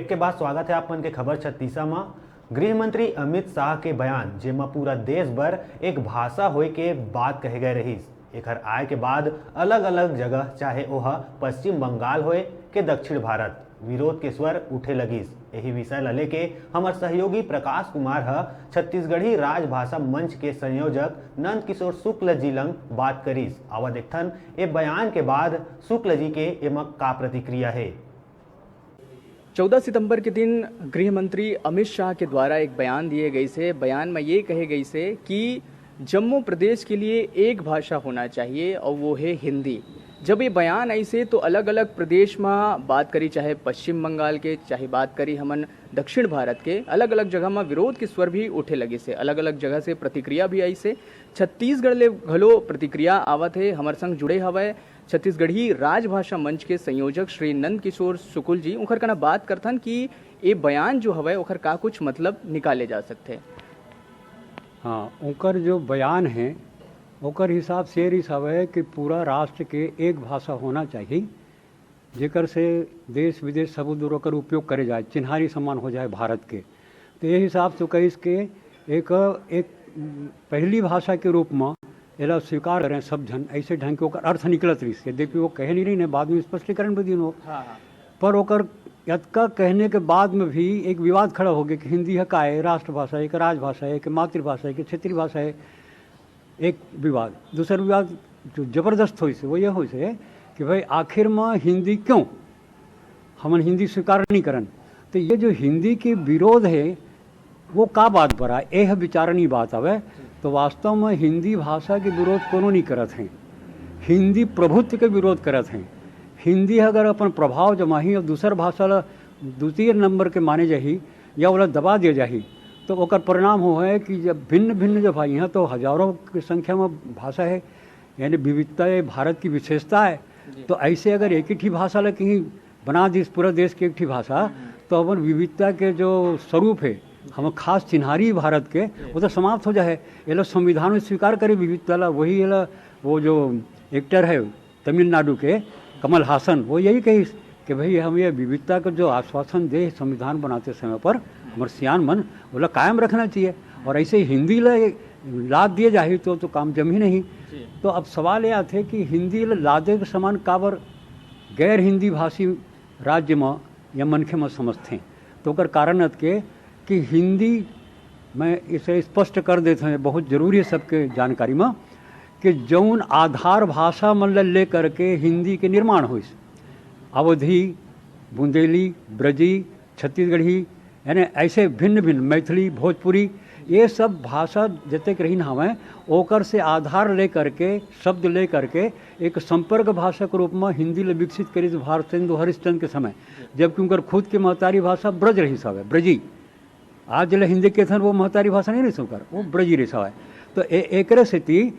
Break के बाद स्वागत है आपन के खबर 36 में। गृह मंत्री अमित शाह के बयान जेमा पूरा देश भर एक भाषा होए के बात कहे गए रहीस। एकर आय के बाद अलग अलग जगह चाहे ओह पश्चिम बंगाल होए के दक्षिण भारत विरोध के स्वर उठे लगिस। यही विषय ला लेके हमार सहयोगी प्रकाश कुमार छत्तीसगढ़ी राजभाषा मंच के संयोजक नंद किशोर शुक्ल जी लंग बात करीस। आवा देखथन ए बयान के बाद शुक्ल जी के एमक का प्रतिक्रिया है। 14 सितंबर के दिन गृह मंत्री अमित शाह के द्वारा एक बयान दिए गई से। बयान में ये कहे गई से कि जम्मू प्रदेश के लिए एक भाषा होना चाहिए और वो है हिंदी। जब ये बयान आई से तो अलग अलग प्रदेश में बात करी, चाहे पश्चिम बंगाल के, चाहे बात करी हमन दक्षिण भारत के, अलग अलग जगह में विरोध के स्वर भी उठे लगे से। अलग अलग जगह से प्रतिक्रिया भी आई से। छत्तीसगढ़ ले घलो प्रतिक्रिया आवत है। हमारे संग जुड़े हवे छत्तीसगढ़ी राजभाषा मंच के संयोजक श्री नंद किशोर शुक्ल जी। उनकर कना बात करथन कि ये बयान जो हवे ओकर का कुछ मतलब निकाले जा सकते। हाँ, उनकर जो बयान है ओकर हिसाब से हिसाब है कि पूरा राष्ट्र के एक भाषा होना चाहिए, जेकर से देश विदेश सब दूर ओकर उपयोग करे जाए, चिन्हारी समान हो जाए भारत के। तो ये हिसाब से कही के एक पहली भाषा के रूप में एला स्वीकार करें सब जन, ऐसे ढंग के ओकर अर्थ निकलत रही। यद्यपि वो कहे नहीं रही, बाद में स्पष्टीकरण भी दिन हो। पर ओकर यत्का कहने के बाद में भी एक विवाद खड़ा हो गया कि हिंदी है का है, राष्ट्रभाषा है कि राजभाषा है कि मातृभाषा है कि क्षेत्रीय भाषा है। एक विवाद। दूसरा विवाद जो जबरदस्त हो से वो ये हो से कि भाई आखिर में हिंदी क्यों हम हिंदी स्वीकार नहीं करन। तो ये जो हिंदी के विरोध है वो का बात बरा यह विचारणी बात आवे। तो वास्तव में हिंदी भाषा के विरोध कोनो नहीं करत हैं, हिंदी प्रभुत्व के विरोध करत हैं। हिंदी अगर अपन प्रभाव जमाही और दूसर भाषा ला द्वितीय नंबर के माने जाही या वाला दबा दिया जाही तो ओकर परिणाम हो है कि जब भिन्न भिन्न जो भाई यहाँ तो हजारों की संख्या में भाषा है, यानी विविधता है, भारत की विशेषता है। तो ऐसे अगर एक ही भाषा ला कहीं बना दी पूरा देश की एक ही भाषा तो अपन विविधता के जो स्वरूप है हम खास चिन्हारी भारत के वो तो समाप्त हो जाए। ये लोग संविधान में स्वीकार करे विविधता ला। वही ये वो जो एक्टर है तमिलनाडु के कमल हासन वो यही कही कि भाई हम ये विविधता का जो आश्वासन दे संविधान बनाते समय पर हमारे सियान मन बोला कायम रखना चाहिए। और ऐसे हिंदी लाद दिए जाए तो काम जम ही नहीं। तो अब सवाल यह थे कि हिंदी लादे के समान काबर गैर हिंदी भाषी राज्य में या मनखे में समझते हैं। तो ओकर कारण के कि हिंदी मैं इसे स्पष्ट कर देते हैं, बहुत जरूरी है सबके जानकारी में कि जौन आधार भाषा मन ले करके हिंदी के निर्माण हुई, अवधी, बुंदेली, ब्रजी, छत्तीसगढ़ी, यानी ऐसे भिन्न भिन्न मैथिली, भोजपुरी, ये सब भाषा जतक रही हमें ओकर से आधार ले करके शब्द ले करके एक संपर्क भाषा के रूप में हिंदी ले विकसित करी भारतेंदु हरिश्चंद्र के समय। जबकि उनकर खुद की महतारी भाषा ब्रज रही सब है, ब्रजी। आज जला हिंदी के थन वो महतारी भाषा नहीं रही सुकर, वो ब्रजी रही सब है। तो एक स्थिति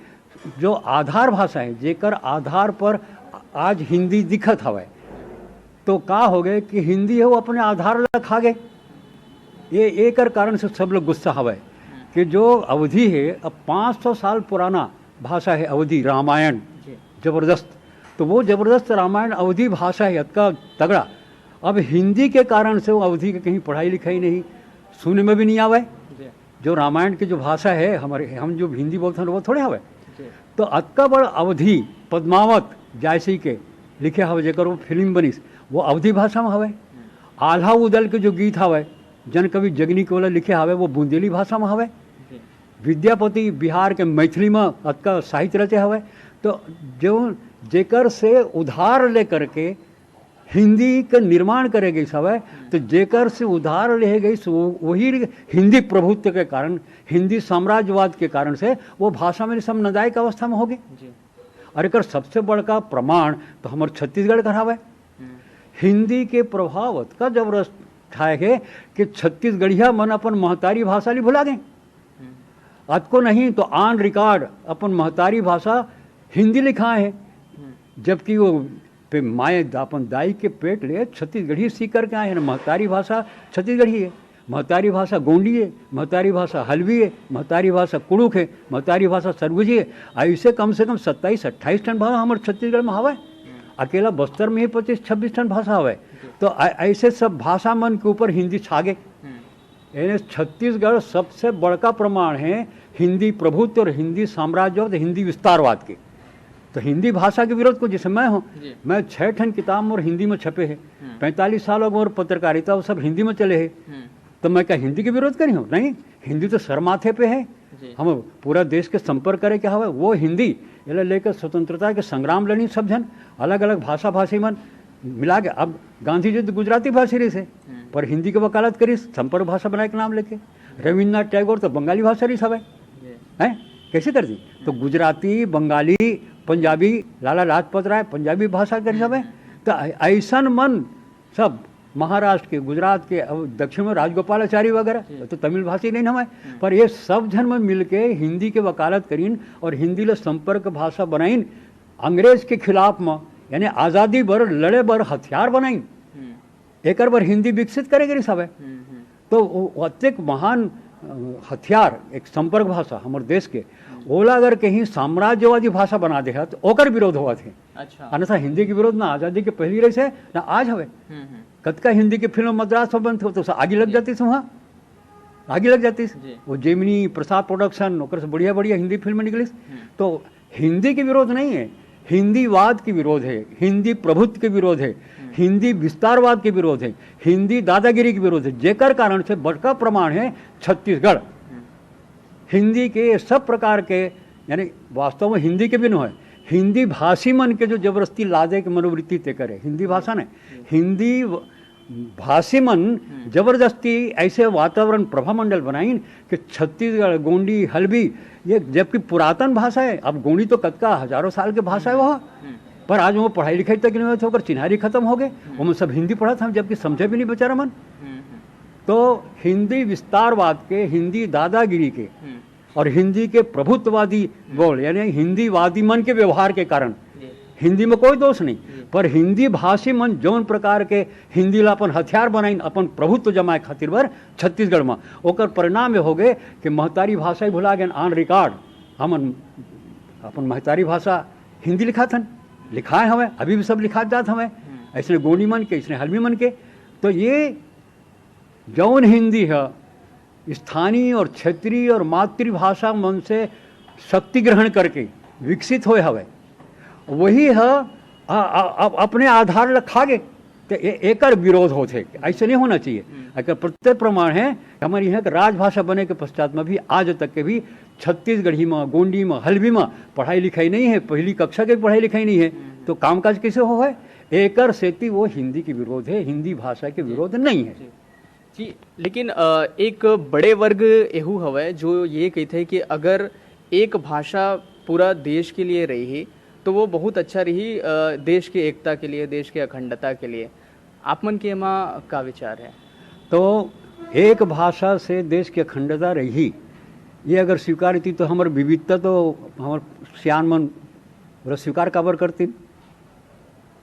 जो आधार भाषा है जेकर आधार पर आज हिंदी दिखत हवे तो का हो गए कि हिंदी है वो अपने आधार ला खा गए। ये एक कारण से सब लोग गुस्सा हवे कि जो अवधि है अब 500 साल पुराना भाषा है अवधि, रामायण जबरदस्त। तो वो जबरदस्त रामायण अवधि भाषा है अतका तगड़ा। अब हिंदी के कारण से वो अवधि के कहीं पढ़ाई लिखाई नहीं, सुनने में भी नहीं आवे। जो रामायण की जो भाषा है हमारे हम जो हिंदी बोलते हैं वो थोड़े हवे। तो अतका बड़ अवधि पद्मावत जैसी के लिखे हवे जेकर वो फिल्म बनिस वो अवधि भाषा में हवे। आल्हा उदल के जो गीत हवे जन कवि जगनी के वाला लिखे हवे वो बुंदेली भाषा में हवे। विद्यापति बिहार के मैथिली में अतका साहित्य रचे हवे। तो जो जेकर से उधार ले करके हिंदी का निर्माण करे गई हवे तो जेकर से उधार ले गई वही हिंदी प्रभुत्व के कारण, हिंदी साम्राज्यवाद के कारण से वो भाषा में सब नदायक अवस्था में होगी। और एक सबसे बड़का प्रमाण तो हमारे छत्तीसगढ़ का हवे। हिंदी के प्रभाव का जबरदस्त ठाए है कि छत्तीसगढ़िया मन अपन महतारी भाषा ली भुला गए। आज को नहीं तो ऑन रिकॉर्ड अपन महतारी भाषा हिंदी लिखा है, जबकि वो पे माए अपन दाई के पेट ले छत्तीसगढ़ी सीख करके आए हैं। महतारी भाषा छत्तीसगढ़ी है, महतारी भाषा गोंडी है, महतारी भाषा हलवी है, महतारी भाषा कुड़ुक है, महतारी भाषा सरगुजी है। ऐसे कम से कम 27-28 टन भाषा हमारे छत्तीसगढ़ में हवा है। अकेला बस्तर में ही 25-26 ठन भाषा हवे। तो ऐसे सब भाषा मन के ऊपर हिंदी छागे। यानी छत्तीसगढ़ सबसे बड़का प्रमाण है हिंदी प्रभुत्व और हिंदी साम्राज्यवाद, हिंदी विस्तारवाद के। तो हिंदी भाषा के विरोध को, जैसे मैं हूँ, मैं 6 ठन किताब और हिंदी में छपे हैं, 45 साल और पत्रकारिता वो सब हिंदी में चले हैं। तो मैं क्या हिंदी के विरोध करी हूँ? नहीं, हिंदी तो सर माथे पे है। हम पूरा देश के संपर्क करे क्या हुआ, वो हिंदी ये लेकर स्वतंत्रता के संग्राम लड़ी सब जन, अलग अलग भाषा भाषी मन मिला के। अब गांधी जी तो गुजराती भाषी रही से, पर हिंदी के वकालत करी संपर्क भाषा बनाए के नाम लेके। रविन्द्रनाथ टैगोर तो बंगाली भाषा रही सब है, कैसे कर दी? तो गुजराती, बंगाली, पंजाबी, लाला लाजपत राय पंजाबी भाषा करी सब है। तो ऐसन मन सब महाराष्ट्र के, गुजरात के, दक्षिण में राजगोपालाचारी वगैरह तो तमिल भाषी नहीं हमें, पर ये सब जन में मिलके हिंदी के वकालत करीन और हिंदी ले संपर्क भाषा बनाइन। अंग्रेज के खिलाफ में यानी आज़ादी बर लड़े बर हथियार बनाइन, एक बार हिंदी विकसित करेगी सब है। तो अत्यंत महान हथियार एक संपर्क भाषा हमारे देश के, ओला अगर कहीं साम्राज्यवादी भाषा बना दे तो ओकर विरोध हुआ थे। अच्छा। अन्यथा हिंदी के विरोध ना आज़ादी के पहली रही से ना आज हवे। कतका हिंदी की फिल्म मद्रास में बनते हो तो आगे लग जाती से, वहाँ आगे लग जाती से। वो जेमिनी प्रसाद प्रोडक्शन ओकर से बढ़िया बढ़िया हिंदी फिल्म निकली। तो हिंदी के विरोध नहीं है, हिंदीवाद के विरोध है, हिंदी प्रभुत्व के विरोध है, हिंदी विस्तारवाद के विरोध है, हिंदी दादागिरी के विरोध है। जेकर कारण से बड़का प्रमाण है छत्तीसगढ़ हिंदी के सब प्रकार के, यानी वास्तव में हिंदी के भी न है, हिंदी भाषी मन के जो जबरदस्ती लादे के मनोवृत्ति तय करे। हिंदी भाषा ने हिंदी भाषी मन जबरदस्ती ऐसे वातावरण प्रभामंडल बनाइन कि छत्तीसगढ़ गोंडी हल्बी, ये जबकि पुरातन भाषा है। अब गोंडी तो कतका हजारों साल के भाषा है वह, पर आज वो पढ़ाई लिखाई तक नहीं होते, चिन्हारी खत्म हो गए, वो सब हिंदी पढ़ा था, जबकि समझे भी नहीं बेचारा मन। तो हिंदी विस्तारवाद के, हिंदी दादागिरी के और हिंदी के प्रभुत्ववादी बोल यानी हिंदीवादी मन के व्यवहार के कारण, हिंदी में कोई दोष नहीं, पर हिंदी भाषी मन जौन प्रकार के हिंदी ला अपन हथियार बनाइन अपन प्रभुत्व जमाए खातिर बर छत्तीसगढ़ में, ओकर परिणाम हो गए कि महतारी भाषा ही भुला गए। ऑन रिकॉर्ड हमन अपन महतारी भाषा हिंदी लिखाए हमें, अभी भी सब लिखा जात हमें, ऐसे गोंडी मन के, ऐसे हल्बी मन के। तो ये जौन हिंदी है स्थानीय और क्षेत्रीय और मातृभाषा मन से शक्ति ग्रहण करके विकसित होए हवे, वही है अपने आधार रखा गे। तो एक विरोध होते, ऐसे नहीं होना चाहिए। अगर प्रत्येक प्रमाण है हमारे यहाँ राजभाषा बने के पश्चात में भी आज तक के भी छत्तीसगढ़ी में, गोंडी में, हल्बी में पढ़ाई लिखाई नहीं है, पहली कक्षा की पढ़ाई लिखाई नहीं है, तो कामकाज कैसे हो है? एकर सेती वो हिंदी के विरोध है, हिंदी भाषा के विरोध नहीं है जी। लेकिन एक बड़े वर्ग एहू हवे जो ये कहते हैं कि अगर एक भाषा पूरा देश के लिए रही तो वो बहुत अच्छा रही, देश की एकता के लिए, देश की अखंडता के लिए। आप मन के एमा का विचार है? तो एक भाषा से देश की अखंडता रही, ये अगर स्वीकार थी तो हमारे विविधता तो हमार सियान मन स्वीकार काबर करती।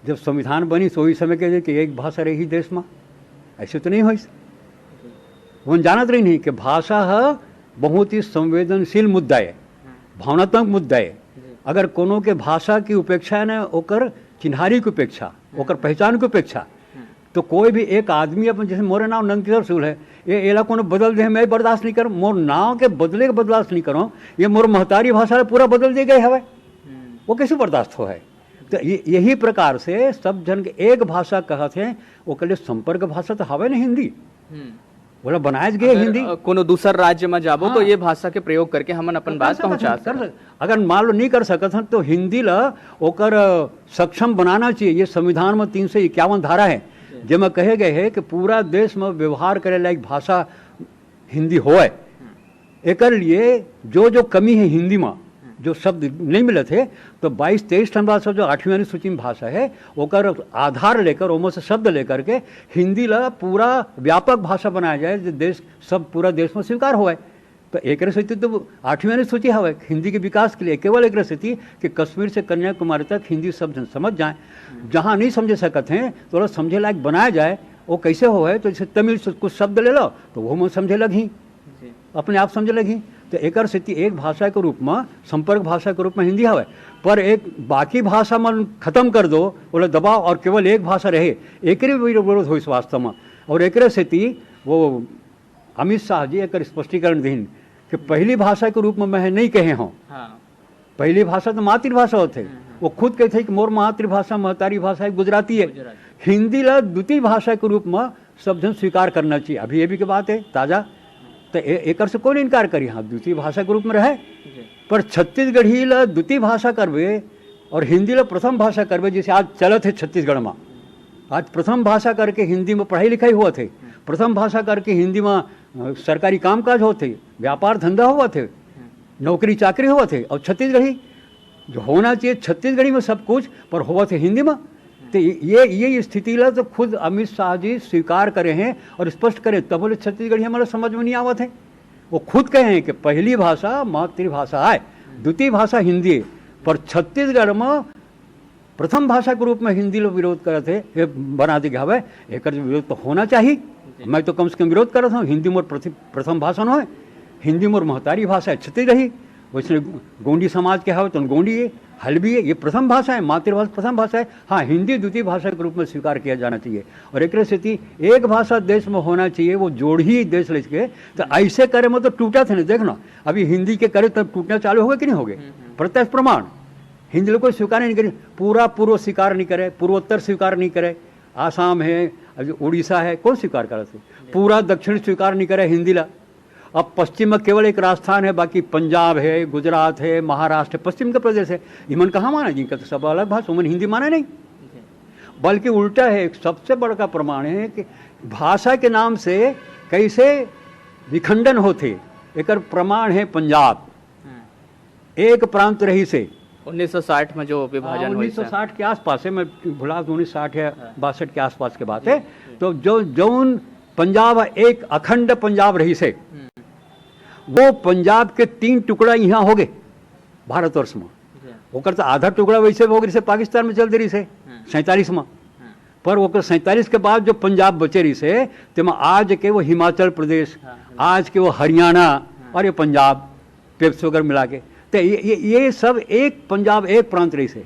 जब संविधान बनी तो वही समय कहे कि एक भाषा रही देश में, ऐसे तो नहीं हो। वो जानत रही नहीं कि भाषा है बहुत ही संवेदनशील मुद्दा है, भावनात्मक मुद्दा है। अगर कोनो के भाषा की उपेक्षा न ओकर चिन्हारी की उपेक्षा, ओकर पहचान की उपेक्षा, तो कोई भी एक आदमी अपन, जैसे मोरे नाम नंदकिशोर सूल है, ये एला कोनो बदल दे मैं बर्दाश्त नहीं करूँ, मोर नाव के बदले के बर्दाश्त नहीं करूँ, ये मोर महतारी भाषा पूरा बदल दे गए हवे, वो कैसे बर्दाश्त हो है? तो यही प्रकार से सब जन के एक भाषा कहते हैं, वो के लिए संपर्क भाषा तो हवे ना हिंदी, बोला बनाए गए हिंदी। कोनो दूसर राज्य में जाबो तो ये भाषा के प्रयोग करके हमन अपन बात पहुंचा सकते। अगर मान लो नहीं कर सकत हन तो हिंदी ला ओकर सक्षम बनाना चाहिए। ये संविधान में 351 धारा है जिसमें कहे गए है कि पूरा देश में व्यवहार करे लायक भाषा हिंदी होए। एकर लिए जो कमी है हिंदी में, जो शब्द नहीं मिले थे, तो 22-23 ठन भाषा जो 8वीं अनुसूची में भाषा है ओकर आधार लेकर, ओमो से शब्द लेकर के हिंदी ला पूरा व्यापक भाषा बनाया जाए, जो देश सब पूरा देश में स्वीकार हुआ है। तो एक स्थिति तो 8वीं अनुसूची हवे हिंदी के विकास के लिए, केवल एक स्थिति कि कश्मीर से कन्याकुमारी तक हिंदी सब समझ जाए। जहाँ नहीं समझ सकते हैं तो समझे लायक बनाया जाए। वो कैसे हो है? तो जैसे तमिल से कुछ शब्द ले लो तो वो मैं समझे लगी, अपने आप समझे लगी। तो एकर स्थिति एक भाषा के रूप में, संपर्क भाषा के रूप में हिंदी हवे, पर एक बाकी भाषा मन खत्म कर दो, बोले दबाव और केवल एक भाषा रहे, एकरे विरोध हो इस वास्तव में। और एकरे स्थिति वो अमित शाह जी एक स्पष्टीकरण दीन कि पहली भाषा के रूप में मैं नहीं कहे हों। पहली भाषा तो मातृभाषा होते, वो खुद कहते कि मोर मातृभाषा महतारी भाषा है गुजराती है। हिंदी ला द्वितीय भाषा के रूप में सब जन स्वीकार करना चाहिए। अभी ये भी की बात है ताज़ा, तो एक से कौन इनकार करी, हाँ द्वितीय भाषा के रूप में रहे, पर छत्तीसगढ़ी ला द्वितीय भाषा करवे और हिंदी ला प्रथम भाषा करवे। जैसे आज चलत है छत्तीसगढ़ में, आज प्रथम भाषा करके हिंदी में पढ़ाई लिखाई हुआ थे, प्रथम भाषा करके हिंदी में सरकारी कामकाज होते, व्यापार धंधा हुआ थे, नौकरी चाकरी हुआ थे। और छत्तीसगढ़ी जो होना चाहिए छत्तीसगढ़ी में सब कुछ, पर हुआ थे हिंदी में। तो ये स्थिति ला तो खुद अमित शाह जी स्वीकार करे हैं और स्पष्ट करे, तब बोले छत्तीसगढ़ी हमारा समझ में नहीं आवत है। वो खुद कहे हैं कि पहली भाषा मातृभाषा है, द्वितीय भाषा हिंदी है, पर छत्तीसगढ़ में प्रथम भाषा के रूप में हिंदी लोग विरोध करे थे, ये बना दे गया है। एक विरोध तो होना चाहिए, मैं तो कम से कम विरोध कर रहा हूँ। हिंदी मोर प्रथम भाषा न है, हिंदी मोर महतारी भाषा है छत्तीसगढ़ी। वैसे गोंडी समाज के है तो गोंडी है, हल्बी है, ये प्रथम भाषा है, मातृभाषा प्रथम भाषा है। हाँ, हिंदी द्वितीय भाषा के रूप में स्वीकार किया जाना चाहिए। और एक स्थिति एक भाषा देश में होना चाहिए, वो जोड़ ही देश लेके। तो ऐसे करे में तो टूटा थे ना, देखना अभी हिंदी के करे तब टूटना चालू हो गए कि नहीं हो गए, प्रत्यक्ष प्रमाण। हिंदी लोग को स्वीकार नहीं करे, पूरा पूर्व स्वीकार नहीं करे, पूर्वोत्तर स्वीकार नहीं करे, आसाम है, उड़ीसा है, कौन स्वीकार करे थे, पूरा दक्षिण स्वीकार नहीं करे हिंदी ला। अब पश्चिम में केवल एक राजस्थान है, बाकी पंजाब है, गुजरात है, महाराष्ट्र है, पश्चिम का प्रदेश है। इमन कहाँ माना जिनका तो सब अलग भाषा, उमन हिंदी माना नहीं, बल्कि उल्टा है। एक सबसे बड़ा प्रमाण है कि भाषा के नाम से कैसे विखंडन होते, एक प्रमाण है पंजाब, एक प्रांत रही से 1960 में जो विभाजन हुई, 1960 के आसपास है, मैं भुला 1960 या 62 के आसपास के बात है। तो जो पंजाब एक अखंड पंजाब रही से, वो पंजाब के 3 टुकड़ा यहाँ हो गए भारतवर्ष में। ओकर तो आधा टुकड़ा वैसे हो गए जैसे पाकिस्तान में चल दे रही से 47 में, पर वो 47 के बाद जो पंजाब बचे रही से, तेमा आज के वो हिमाचल प्रदेश, आज के वो हरियाणा और ये पंजाब पेप्स वगैरह मिला के, तो ये सब एक पंजाब एक प्रांत रही से।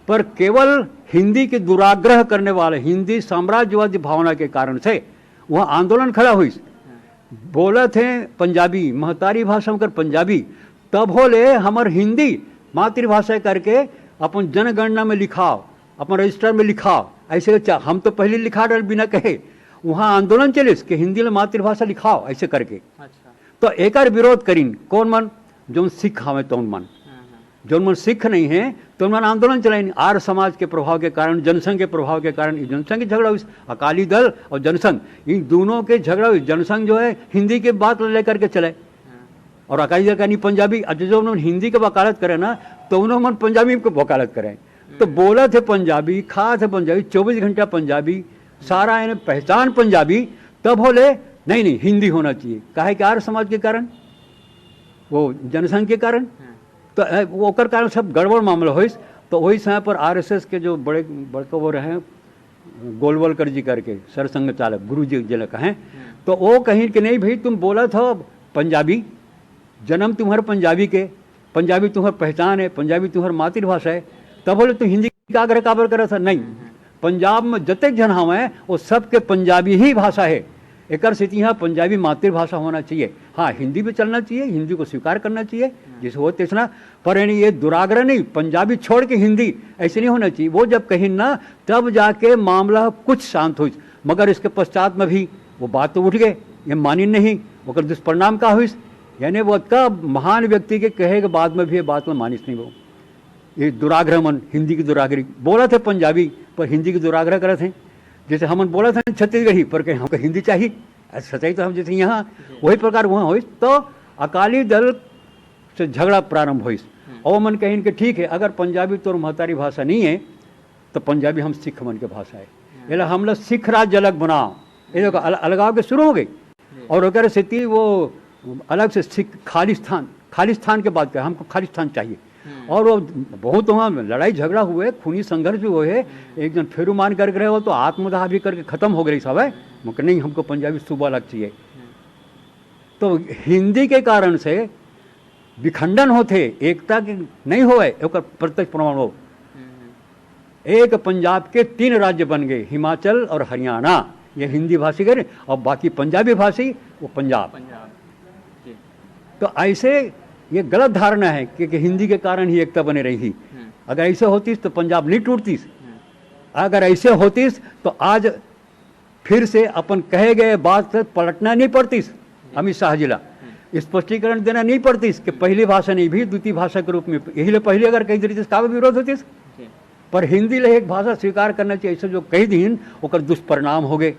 पर केवल हिंदी के दुराग्रह करने वाले, हिंदी साम्राज्यवादी भावना के कारण से वहाँ आंदोलन खड़ा हुई। बोले थे पंजाबी महतारी भाषा में कर पंजाबी, तब बोले हमार हिंदी मातृभाषा करके अपन जनगणना में लिखाओ, अपन रजिस्टर में लिखाओ। ऐसे हम तो पहले लिखा डाल बिना कहे, वहाँ आंदोलन चले कि हिंदी में मातृभाषा लिखाओ ऐसे करके। तो एक विरोध करीन कौन मन, जो सिख हमें तो मन, जो मन सिख नहीं है तो मन आंदोलन चलाइन। आर्य समाज के प्रभाव के कारण, जनसंघ के प्रभाव के कारण जनसंघ की झगड़ा हुई, अकाली दल और जनसंघ इन दोनों के झगड़ा हुई। जनसंघ जो है हिंदी के बात लेकर के चले, और अकाली दल का नहीं पंजाबी। जो उन्होंने हिंदी की वकालत करे ना, तो उन्होंने मन पंजाबी को वकालत करें। तो बोला थे पंजाबी, खा थे पंजाबी, 24 घंटा पंजाबी, सारा इन्हें पहचान पंजाबी। तब बोले नहीं हिंदी होना चाहिए, काहे कि आर्य समाज के कारण, वो जनसंघ के कारण, तो वो कर कारण सब गड़बड़ मामला हो। तो वही समय पर आरएसएस के जो बड़े वो रहे गोलवलकर जी करके सरसंघ चालक गुरु जी जिला कहें, तो वो कहीं कि नहीं भाई तुम बोला था पंजाबी, जन्म तुम्हारे पंजाबी के, पंजाबी तुम्हारी पहचान है, पंजाबी तुम्हारी मातृभाषा है। तब बोले तुम हिंदी का आग्रह काबर करा था, नहीं पंजाब में जतेक जन हम है वो सबके पंजाबी ही भाषा है। एक स्थिति यहाँ पंजाबी मातृभाषा होना चाहिए। हाँ, हिंदी भी चलना चाहिए, हिंदी को स्वीकार करना चाहिए जिसे हो तेसना, पर ये दुराग्रह नहीं, पंजाबी छोड़ के हिंदी ऐसे नहीं होना चाहिए। वो जब कहीं ना तब जाके मामला कुछ शांत हो, मगर इसके पश्चात में भी वो बात तो उठ गए, ये मानी नहीं, वो दुष्परिणाम का हुई, यानी वो का महान व्यक्ति के कहे के बाद में भी ये बात में मानिस नहीं। वो ये दुराग्रह मन, हिंदी की दुराग्रही बोला थे पंजाबी पर हिंदी की दुराग्रह करे थे। जैसे हम बोला था छत्तीसगढ़ी पर कहीं हमको हिंदी चाहिए, सच्चाई तो हम जैसे यहाँ वही प्रकार वहाँ हुई। तो अकाली दल से झगड़ा प्रारंभ हुई, और मन कहीं कि ठीक है अगर पंजाबी तो महतारी भाषा नहीं है तो पंजाबी हम सिख मन के भाषा है, इसलिए हम लोग सिख राज्य अलग बनाओ, ये अलगाव के शुरू हो गई। और अगर स्थिति वो अलग से सिख खालिस्तान के बात करें, हमको खालिस्तान चाहिए। और वो बहुत वहाँ लड़ाई झगड़ा हुए, खूनी संघर्ष भी हुए, एक जन फेरू मान करके रहे हो तो आत्मदाह भी करके ख़त्म हो गई सब है, मगर नहीं हमको पंजाबी सूबा अलग चाहिए। तो हिंदी के कारण से विखंडन होते, एकता के नहीं होए, ओकर प्रत्यक्ष प्रमाण हो। एक पंजाब के 3 राज्य बन गए, हिमाचल और हरियाणा, ये हिंदी भाषी गए, और बाकी पंजाबी भाषी वो पंजाब। जी। तो ऐसे ये गलत धारणा है कि हिंदी के कारण ही एकता बने रही। अगर ऐसे होती तो पंजाब नहीं टूटती। अगर ऐसे होती तो आज फिर से अपन कहे गए बात से पलटना नहीं पड़ती, अमित शाह जिला स्पष्टीकरण देना नहीं पड़ती कि पहली भाषा नहीं भी द्वितीय भाषा के रूप में, यही ले पहले अगर कही देती का विरोध होती, पर हिंदी ले एक भाषा स्वीकार करना चाहिए। ऐसे जो कई दिन ओकर दुष्परिणाम हो गए,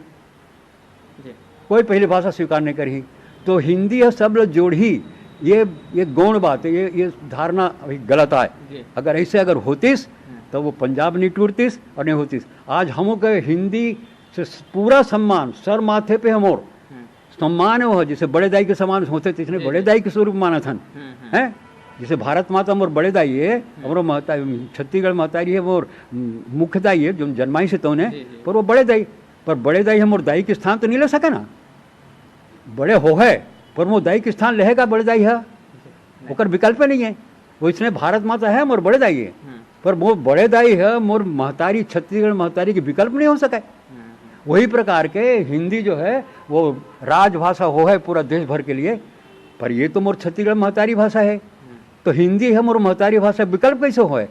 कोई पहली भाषा स्वीकार नहीं करी। तो हिंदी है सब लोग जोड़ी, ये गौण बात है, ये धारणा अभी गलत आए। अगर ऐसे अगर होतीस तो वो पंजाब नहीं टूटतीस और नहीं होतीस। आज हम के हिंदी से पूरा सम्मान, सर माथे पे हम और सम्मान है वो, जैसे बड़े दाई के समान होते थे, इसने बड़े दाई के स्वरूप माना था है। जैसे भारत माता मोर बड़े दाई है, हमारो महता छत्तीसगढ़ महतारी है मोर मुख्य दाई है जो जन्माई से तौने, पर वो बड़े दाई, पर बड़े दाई हम दाई के स्थान तो नहीं ले सके ना। बड़े हो है पर वो दाई के स्थान लेगा बड़े दाई है, ओकर विकल्प नहीं है। वो इसने भारत माता है मोर बड़े दाई है, पर वो बड़े दाई है मोर महतारी छत्तीसगढ़ महतारी के विकल्प नहीं हो सके। वही प्रकार के हिंदी जो है वो राजभाषा हो है पूरा देश भर के लिए, पर ये तो मोर छत्तीसगढ़ महतारी भाषा है, तो हिंदी है मोर महतारी भाषा, विकल्प कैसे हो है।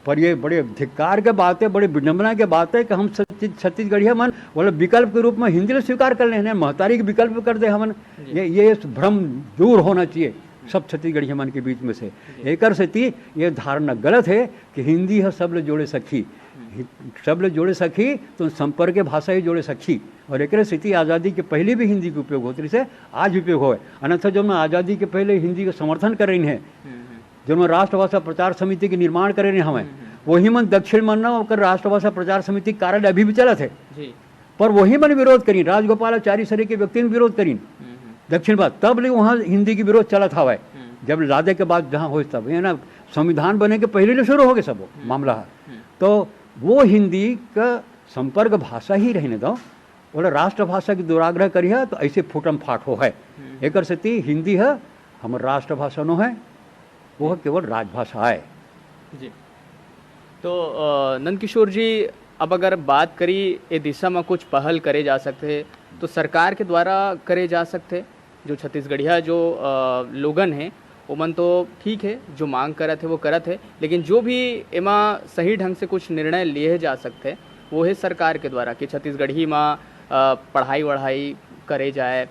पर ये बड़े धिक्कार के बात है, बड़े विडम्बना के बात है कि हम छत्तीसगढ़िया मन बोले विकल्प के रूप में हिंदी को स्वीकार कर लें, महतारी के विकल्प कर दे हमन। ये भ्रम दूर होना चाहिए सब छत्तीसगढ़िया मन के बीच में से। एकर से ये धारणा गलत है कि हिंदी है सब लोग जोड़े सखी, सब लोग जोड़े सखी तो संपर्क के भाषा ही जोड़े सखी। और एक स्थिति आज़ादी के पहले भी हिंदी का उपयोग होती से आज उपयोग हो। अन्यथा जो मैं आज़ादी के पहले हिंदी का समर्थन कर रही है, जो मैं राष्ट्रभाषा प्रचार समिति के निर्माण कर रहे हमें, वही मन दक्षिण मन ना होकर राष्ट्रभाषा प्रचार समिति कार्यालय अभी भी चलत है, पर वही मन विरोध करी, राजगोपालाचारी सरे के व्यक्ति ने विरोध करी दक्षिण बात, तब ले वहाँ हिंदी की विरोध चलत हवा है। जब लादे के बाद जहाँ हो तब है ना, संविधान बने के पहले ले शुरू हो गए सब मामला। तो वो हिंदी का संपर्क भाषा ही रहने दो, बोले राष्ट्रभाषा की दुराग्रह करिए तो ऐसे फूटम फाट हो है। एक स्थिति हिंदी है हमारे राष्ट्रभाषा नो है, वो केवल राजभाषा है। जी। तो नंदकिशोर जी, अब अगर बात करी ये दिशा में कुछ पहल करे जा सकते तो सरकार के द्वारा करे जा सकते, जो छत्तीसगढ़िया जो लोगन हैं वो मन तो ठीक है, जो मांग करत है वो करत है, लेकिन जो भी एमा सही ढंग से कुछ निर्णय लिए जा सकते वो है सरकार के द्वारा कि छत्तीसगढ़ी में पढ़ाई वढ़ाई करे जाए,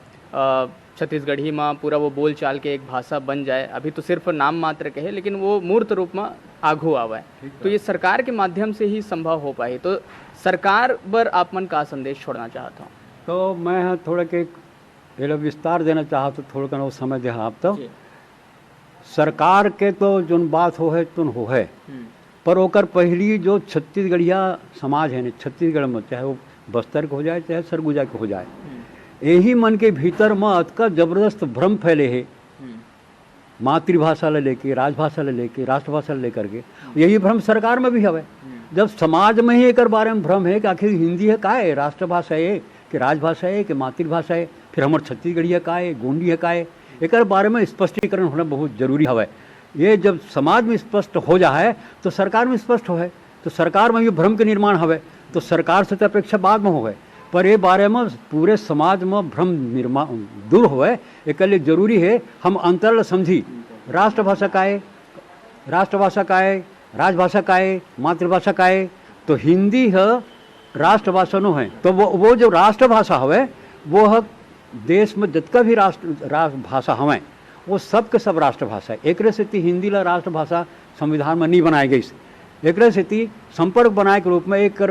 छत्तीसगढ़ी में पूरा वो बोल चाल के एक भाषा बन जाए। अभी तो सिर्फ नाम मात्र के है, लेकिन वो मूर्त रूप में आगू आवे, तो ये सरकार के माध्यम से ही संभव हो पाए। तो सरकार पर आप मन का संदेश छोड़ना चाहता हूँ? तो मैं थोड़ा के विस्तार देना चाहता हूँ, थोड़ा का समय दे आप। तो सरकार के तो जो बात हो है तुन हो है, पर ओकर पहली जो छत्तीसगढ़िया समाज है न, छत्तीसगढ़ में चाहे वो बस्तर के हो जाए चाहे सरगुजा के हो जाए, यही मन के भीतर में अतका जबरदस्त भ्रम फैले है, मातृभाषा ले लेके, राजभाषा ले लेके, राष्ट्रभाषा ले लेकर के। यही भ्रम सरकार में भी हवे। जब समाज में ही एक बारे में भ्रम है कि आखिर हिंदी है का है, राष्ट्रभाषा है कि राजभाषा है कि मातृभाषा है, फिर हमारे छत्तीसगढ़िया का है, गोंडी है का है, एक बारे में स्पष्टीकरण होना बहुत जरूरी हवे। ये जब समाज में स्पष्ट हो जाए तो सरकार में स्पष्ट हो है, तो सरकार में भी भ्रम के निर्माण हवे, तो सरकार से तो अपेक्षा बाद में हो, पर ये बारे में पूरे समाज में भ्रम निर्माण दूर होए, एक लिए जरूरी है हम अंतर समझी। राष्ट्रभाषा का है, राष्ट्रभाषा का है, राजभाषा का है, मातृभाषा का है, तो हिंदी है राष्ट्रभाषा नो है। तो वो जो राष्ट्रभाषा हवे वो है देश में जितना भी राष्ट्रभाषा हवे वो सब के सब राष्ट्रभाषा है। एक स्थिति हिंदी ला राष्ट्रभाषा संविधान में नहीं बनाई गई। एक स्थिति संपर्क बनाए के रूप में एक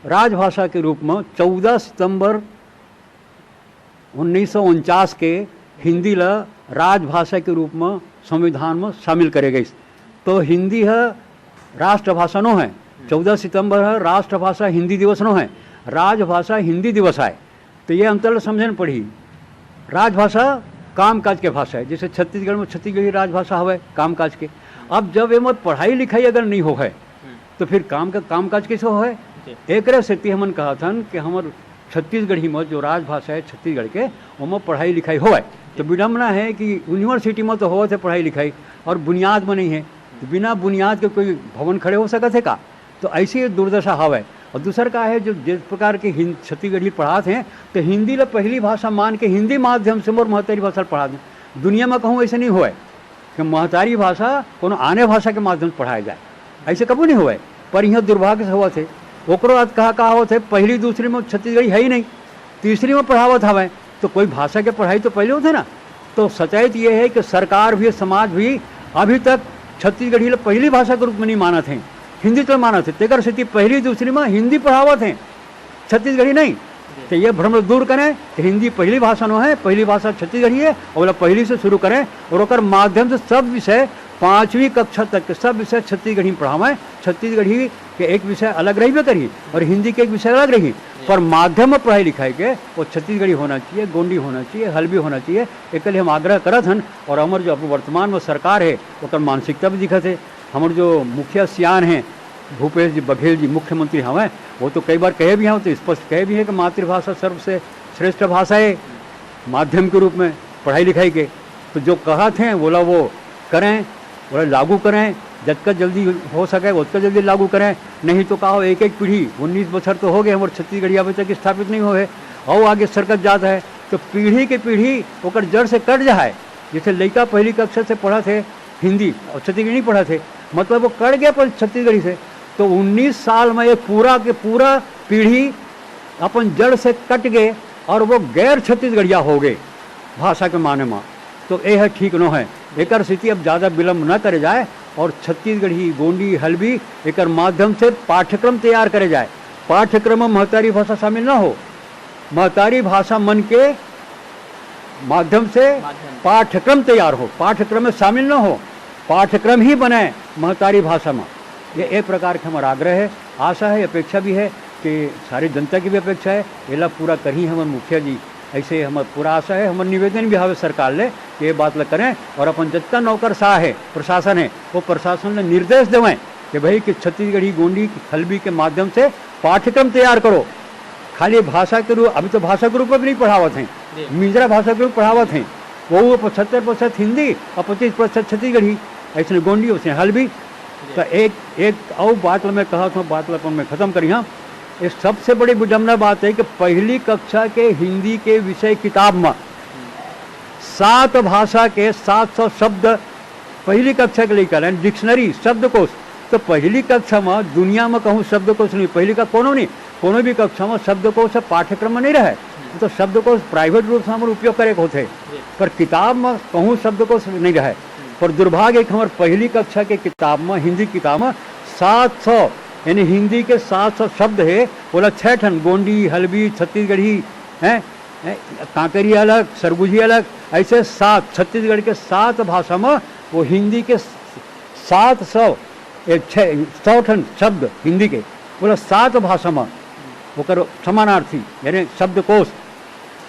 राजभाषा के रूप में 14 सितंबर 1949 के हिंदी ला राजभाषा के रूप में संविधान में शामिल करे गई। तो हिंदी है राष्ट्रभाषा नो है, 14 सितंबर है राष्ट्रभाषा हिंदी दिवस नो है, राजभाषा हिंदी दिवस है। तो ये अंतर समझने पड़ी। राजभाषा कामकाज के भाषा है, जैसे छत्तीसगढ़ में छत्तीसगढ़ी राजभाषा हवे कामकाज के। अब जब ये पढ़ाई लिखाई अगर नहीं हो है तो फिर कामकाज कैसे हो है। एक स्थिति हमन कहा था कि हमार छत्तीसगढ़ी में जो राजभाषा है छत्तीसगढ़ के उनमें पढ़ाई लिखाई होए। तो विडम्बना है कि यूनिवर्सिटी में तो हो थे पढ़ाई लिखाई और बुनियाद में नहीं है, तो बिना बुनियाद के कोई भवन खड़े हो सकते है का? तो ऐसी दुर्दशा हवे। और दूसर का है जो जिस प्रकार के छत्तीसगढ़ी पढ़ाते हैं तो हिंदी ला पहली भाषा मान के हिंदी माध्यम से मोर महतारी भाषा पढ़ा दें। दुनिया में कहूँ ऐसे नहीं होए कि महतारी भाषा कोनो आने भाषा के माध्यम से पढ़ाया जाए, ऐसे कभी नहीं हुआ। पर यहाँ दुर्भाग्य से हुआ थे। ओकरो बाद कहा होते पहली दूसरी में छत्तीसगढ़ी है ही नहीं, तीसरी में पढ़ावत हवे। तो कोई भाषा के पढ़ाई तो पहले होते ना। तो सच्चाई तो ये है कि सरकार भी समाज भी अभी तक छत्तीसगढ़ी पहली भाषा के रूप में नहीं मानत हैं, हिंदी तो मानत है। तेकर स्थिति पहली दूसरी में हिंदी पढ़ावत हैं, छत्तीसगढ़ी नहीं। तो ये भ्रम दूर करें कि हिंदी पहली भाषा न है, पहली भाषा छत्तीसगढ़ी है और पहली से शुरू करें और ओकर माध्यम से सब विषय 5वीं कक्षा तक के सब विषय छत्तीसगढ़ी में पढ़ावें। छत्तीसगढ़ी के एक विषय अलग रही करी और हिंदी के एक विषय अलग रही, पर माध्यम में पढ़ाई लिखाई के वो छत्तीसगढ़ी होना चाहिए, गोंडी होना चाहिए, हल्बी होना चाहिए। एक हम आग्रह करत हन। और हमारे जो वर्तमान में सरकार है ओकर मानसिकता भी दिखत है। हमारे जो मुखिया सियान हैं भूपेश जी बघेल जी मुख्यमंत्री हमें, वो तो कई बार कहे भी हैं, तो स्पष्ट कहे भी हैं कि मातृभाषा सर्वसे श्रेष्ठ भाषा है माध्यम के रूप में पढ़ाई लिखाई के। तो जो कहा थे बोला वो करें, बोला लागू करें, जितना जल्दी हो सके उतना जल्दी लागू करें। नहीं तो कहा एक एक पीढ़ी 19 बछर तो हो गए हमारे छत्तीसगढ़ी अभी तक स्थापित नहीं हुए और आगे सरकत जाता है। तो पीढ़ी के पीढ़ी ओकर जड़ से कट जाए। जैसे लड़का पहली कक्षा से पढ़ा थे हिंदी और छत्तीसगढ़ी नहीं पढ़ा थे, मतलब वो कट गया पर छत्तीसगढ़ी से। तो 19 साल में ये पूरा के पूरा पीढ़ी अपन जड़ से कट गए और वो गैर छत्तीसगढ़िया हो गए भाषा के माने में। तो यह ठीक न है। एक स्थिति अब ज़्यादा विलम्ब न करे जाए और छत्तीसगढ़ी गोंडी हल्बी एक माध्यम से पाठ्यक्रम तैयार करे जाए। पाठ्यक्रम में महतारी भाषा शामिल न हो, महतारी भाषा मन के माध्यम से पाठ्यक्रम तैयार हो, पाठ्यक्रम में शामिल न हो, पाठ्यक्रम ही बने महतारी भाषा में। ये एक प्रकार का हमारा आग्रह है, आशा है, अपेक्षा भी है कि सारी जनता की भी अपेक्षा है ये पूरा करी हमारे मुखिया जी। ऐसे हमारा पूरा आशा है, हमारा निवेदन भी हवे सरकार ले कि ये बात ला करें और अपन जितना नौकरशाह है प्रशासन है वो प्रशासन ने निर्देश देवें कि भाई कि छत्तीसगढ़ी गोंडी हल्बी के माध्यम से पाठ्यक्रम तैयार करो। खाली भाषा के रूप अभी तो भाषा के रूप में भी नहीं पढ़ावत हैं, मिजरा भाषा के रूप पढ़ावत हैं। वो 75% हिंदी और 25% छत्तीसगढ़ी, ऐसे गोंडी उसने हल्बी। तो एक और बात मैं कहा था, बात पर मैं ख़त्म करी। हाँ, ये सबसे बड़ी विडम्बना बात है कि पहली कक्षा के हिंदी के विषय किताब में 7 भाषा के 700 शब्द पहली कक्षा के लिए करें, डिक्शनरी शब्दकोश। तो पहली कक्षा में दुनिया में कहूँ शब्दकोश नहीं, पहली का कोनो भी कक्षा में शब्दकोश पाठ्यक्रम में नहीं रहे। तो शब्दकोश प्राइवेट रूप से हमारे उपयोग करे होते, पर किताब में कहूँ शब्दकोश नहीं रहे। पर दुर्भाग्य एक हमारे पहली कक्षा के किताब में हिंदी किताब में 700 यानी हिंदी के 700 शब्द है। बोला 6 ठन गोंडी हल्बी छत्तीसगढ़ी हैं, कांकरी अलग सरगुजी अलग, ऐसे 7 छत्तीसगढ़ के 7 भाषा में वो हिंदी के 100 ठन शब्द हिंदी के बोला 7 भाषा में वो करो समानार्थी यानी शब्दकोश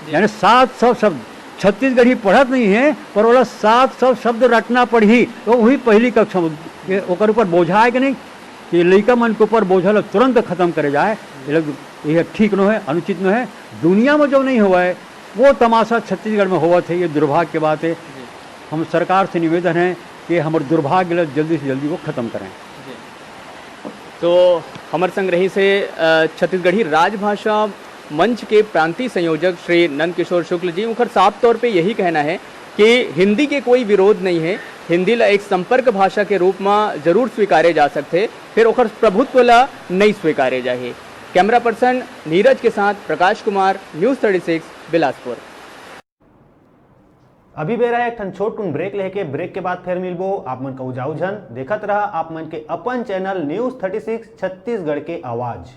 यानी 700 शब्द। छत्तीसगढ़ी पढ़त नहीं है पर बोला 700 शब्द रटना पड़ी। तो वही पहली कक्षा में ओकर ऊपर बोझा है कि नहीं कि लड़का मन के ऊपर बोझा लोग तुरंत खत्म करे जाए, ये ठीक न है, अनुचित न है। दुनिया में जो नहीं हुआ है वो तमाशा छत्तीसगढ़ में हुआ थे, ये दुर्भाग्य की बात है। हम सरकार से निवेदन है कि हमारे दुर्भाग्य जल्दी से जल्दी वो खत्म करें। तो हमारे संग रही से छत्तीसगढ़ी राजभाषा मंच के प्रांतीय संयोजक श्री नंद किशोर शुक्ल जी, उनका साफ तौर पे यही कहना है कि हिंदी के कोई विरोध नहीं है, हिंदी ला एक संपर्क भाषा के रूप में जरूर स्वीकारे जा सकते, फिर ओकर प्रभुत्व ला नहीं स्वीकारे जाए। कैमरा पर्सन नीरज के साथ प्रकाश कुमार, न्यूज़ 36 बिलासपुर। अभी बेरा एक ठन छोटून ब्रेक लेके ब्रेक के बाद फिर मिलबो। आप मन का उजाऊ झन देखत रहा आप मन के अपन चैनल न्यूज़ 36 छत्तीसगढ़ के आवाज।